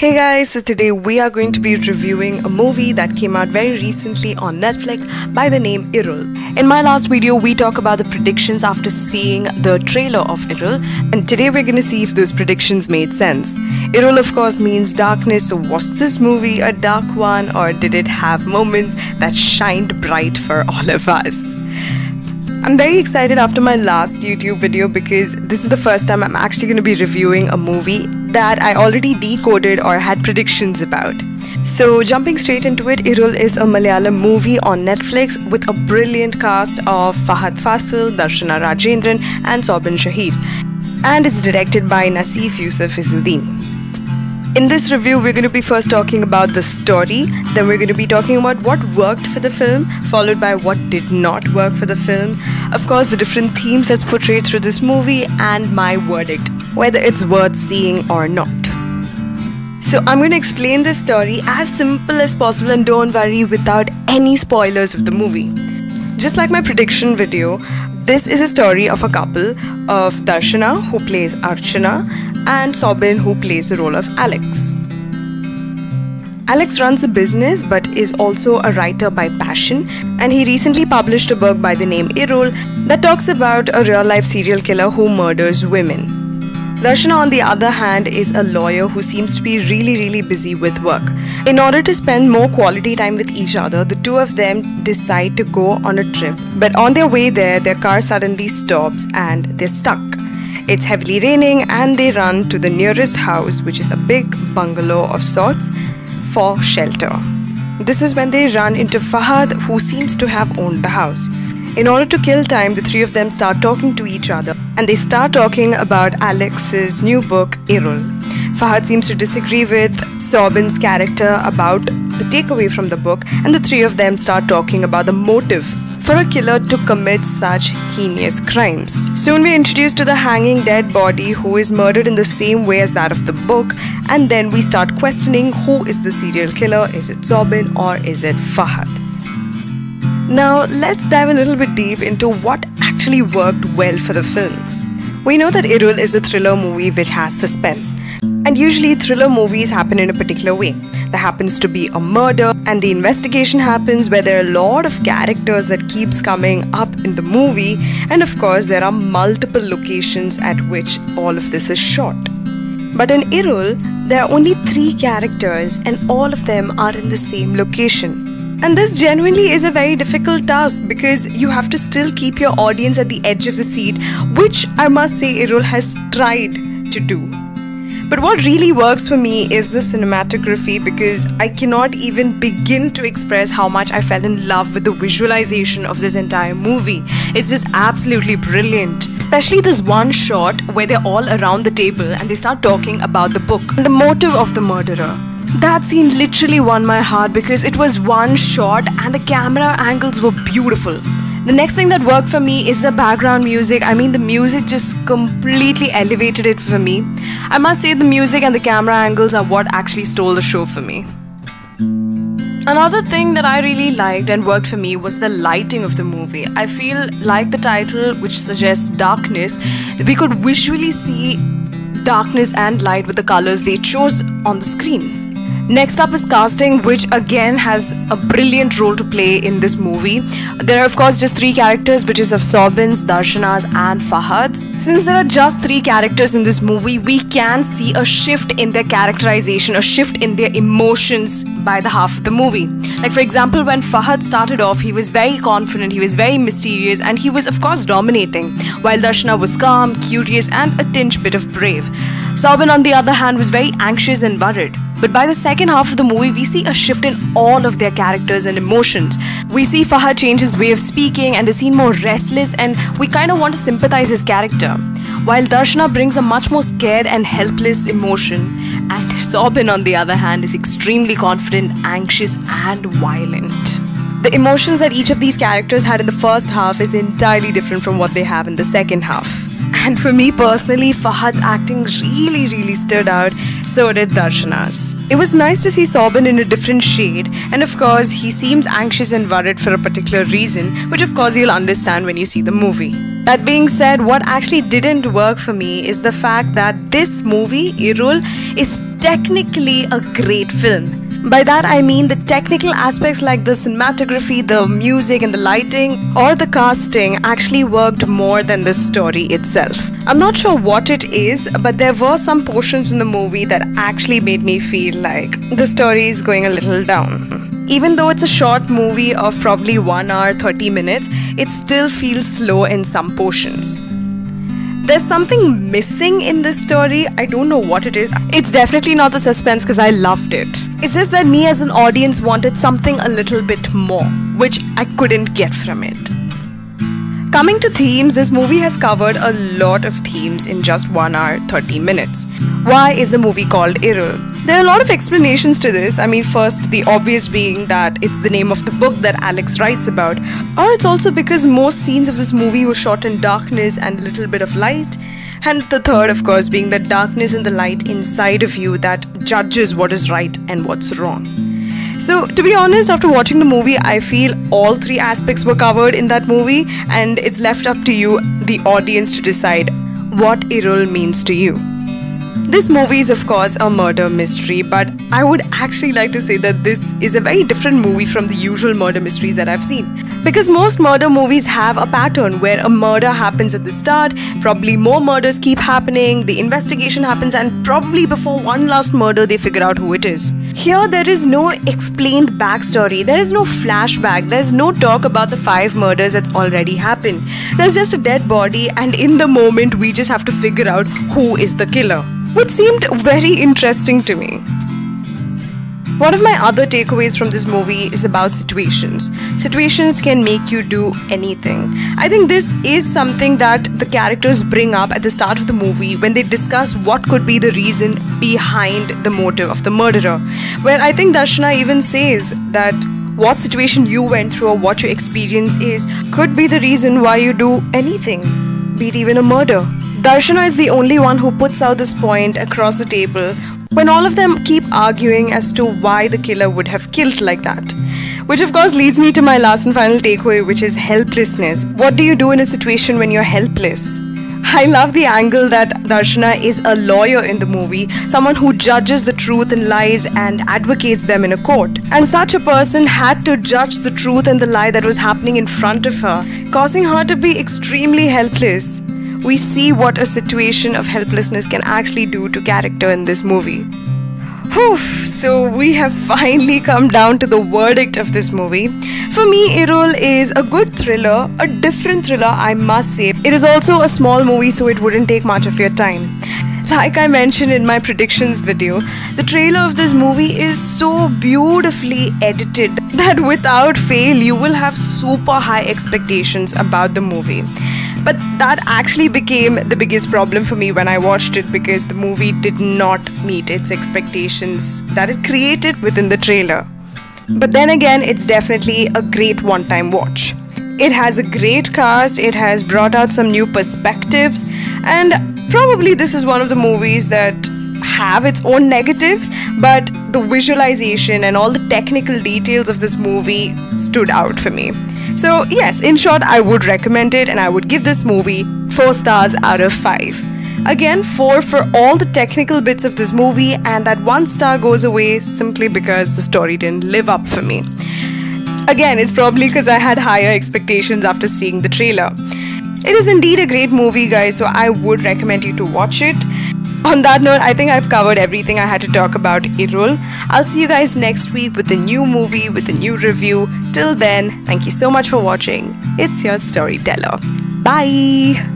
Hey guys, so today we are going to be reviewing a movie that came out very recently on Netflix by the name Irul. In my last video, we talk about the predictions after seeing the trailer of Irul, and today we're going to see if those predictions made sense. Irul of course means darkness, so was this movie a dark one or did it have moments that shined bright for all of us? I'm very excited after my last YouTube video because this is the first time I'm actually going to be reviewing a movie that I already decoded or had predictions about. So jumping straight into it, Irul is a Malayalam movie on Netflix with a brilliant cast of Fahad Fasil, Darshana Rajendran and Sobhan Shahid. And it's directed by Naseef Yousuf Izzuddin. In this review, we're going to be first talking about the story, then we're going to be talking about what worked for the film, followed by what did not work for the film, of course the different themes that's portrayed through this movie, and my verdict, whether it's worth seeing or not. So I'm going to explain this story as simple as possible and don't worry, without any spoilers of the movie. Just like my prediction video, this is a story of a couple of Darshana, who plays Archana, and Sobhan, who plays the role of Alex. Alex runs a business but is also a writer by passion, and he recently published a book by the name Irul that talks about a real-life serial killer who murders women. Darshana, on the other hand, is a lawyer who seems to be really busy with work. In order to spend more quality time with each other, the two of them decide to go on a trip. But on their way there, their car suddenly stops and they're stuck. It's heavily raining and they run to the nearest house, which is a big bungalow of sorts, for shelter. This is when they run into Fahad, who seems to have owned the house. In order to kill time, the three of them start talking to each other, and they start talking about Alex's new book, Irul. Fahad seems to disagree with Sobhan's character about the takeaway from the book, and the three of them start talking about the motive for a killer to commit such heinous crimes. Soon we're introduced to the hanging dead body, who is murdered in the same way as that of the book, and then we start questioning who is the serial killer. Is it Sobhan or is it Fahad? Now let's dive a little bit deep into what actually worked well for the film. We know that Irul is a thriller movie which has suspense. And usually thriller movies happen in a particular way. There happens to be a murder and the investigation happens where there are a lot of characters that keeps coming up in the movie, and of course there are multiple locations at which all of this is shot. But in Irul, there are only 3 characters and all of them are in the same location. And this genuinely is a very difficult task because you have to still keep your audience at the edge of the seat, which I must say Irul has tried to do. But what really works for me is the cinematography, because I cannot even begin to express how much I fell in love with the visualization of this entire movie. It's just absolutely brilliant. Especially this one shot where they're all around the table and they start talking about the book and the motive of the murderer. That scene literally won my heart because it was one shot and the camera angles were beautiful. The next thing that worked for me is the background music. I mean, the music just completely elevated it for me. I must say the music and the camera angles are what actually stole the show for me. Another thing that I really liked and worked for me was the lighting of the movie. I feel like the title, which suggests darkness, we could visually see darkness and light with the colors they chose on the screen. Next up is casting, which again has a brilliant role to play in this movie. There are of course just 3 characters, which is of Sobhan's, Darshana's and Fahad's. Since there are just 3 characters in this movie, we can see a shift in their characterization, a shift in their emotions by the half of the movie. Like for example, when Fahad started off, he was very confident, he was very mysterious, and he was of course dominating, while Darshana was calm, curious and a tinge bit of brave. Sobhan on the other hand was very anxious and worried. But by the second half of the movie, we see a shift in all of their characters and emotions. We see Fahad change his way of speaking and is seen more restless, and we kind of want to sympathize his character. While Darshana brings a much more scared and helpless emotion, and Sobhan on the other hand is extremely confident, anxious and violent. The emotions that each of these characters had in the first half is entirely different from what they have in the second half. And for me personally, Fahad's acting really stood out, so did Darshana's. It was nice to see Sobhan in a different shade, and of course he seems anxious and worried for a particular reason, which of course you'll understand when you see the movie. That being said, what actually didn't work for me is the fact that this movie, Irul, is technically a great film. By that I mean the technical aspects like the cinematography, the music and the lighting or the casting actually worked more than the story itself. I'm not sure what it is, but there were some portions in the movie that actually made me feel like the story is going a little down. Even though it's a short movie of probably 1 hour 30 minutes, it still feels slow in some portions. There's something missing in this story. I don't know what it is. It's definitely not the suspense because I loved it. It's just that me as an audience wanted something a little bit more, which I couldn't get from it. Coming to themes, this movie has covered a lot of themes in just 1 hour 30 minutes. Why is the movie called Irul? There are a lot of explanations to this. I mean, first, the obvious being that it's the name of the book that Alex writes about. Or it's also because most scenes of this movie were shot in darkness and a little bit of light. And the third, of course, being the darkness and the light inside of you that judges what is right and what's wrong. So, to be honest, after watching the movie, I feel all three aspects were covered in that movie, and it's left up to you, the audience, to decide what Irul means to you. This movie is of course a murder mystery, but I would actually like to say that this is a very different movie from the usual murder mysteries that I've seen. Because most murder movies have a pattern where a murder happens at the start, probably more murders keep happening, the investigation happens, and probably before one last murder they figure out who it is. Here there is no explained backstory, there is no flashback, there is no talk about the 5 murders that's already happened. There's just a dead body, and in the moment we just have to figure out who is the killer, which seemed very interesting to me. One of my other takeaways from this movie is about situations. Situations can make you do anything. I think this is something that the characters bring up at the start of the movie when they discuss what could be the reason behind the motive of the murderer. Where I think Darshana even says that what situation you went through or what your experience is could be the reason why you do anything, be it even a murder. Darshana is the only one who puts out this point across the table when all of them keep arguing as to why the killer would have killed like that. Which of course leads me to my last and final takeaway, which is helplessness. What do you do in a situation when you're helpless? I love the angle that Darshana is a lawyer in the movie, someone who judges the truth and lies and advocates them in a court. And such a person had to judge the truth and the lie that was happening in front of her, causing her to be extremely helpless. We see what a situation of helplessness can actually do to character in this movie. Whew, so we have finally come down to the verdict of this movie. For me, Irul is a good thriller, a different thriller I must say. It is also a small movie, so it wouldn't take much of your time. Like I mentioned in my predictions video, the trailer of this movie is so beautifully edited that without fail you will have super high expectations about the movie. But that actually became the biggest problem for me when I watched it, because the movie did not meet its expectations that it created within the trailer. But then again, it's definitely a great one-time watch. It has a great cast, it has brought out some new perspectives, and probably this is one of the movies that have its own negatives, but the visualization and all the technical details of this movie stood out for me. So yes, in short, I would recommend it, and I would give this movie 4 stars out of 5. Again, 4 for all the technical bits of this movie, and that 1 star goes away simply because the story didn't live up for me. Again, it's probably because I had higher expectations after seeing the trailer. It is indeed a great movie, guys, so I would recommend you to watch it. On that note, I think I've covered everything I had to talk about Irul. I'll see you guys next week with a new movie, with a new review. Till then, thank you so much for watching. It's your storyteller. Bye!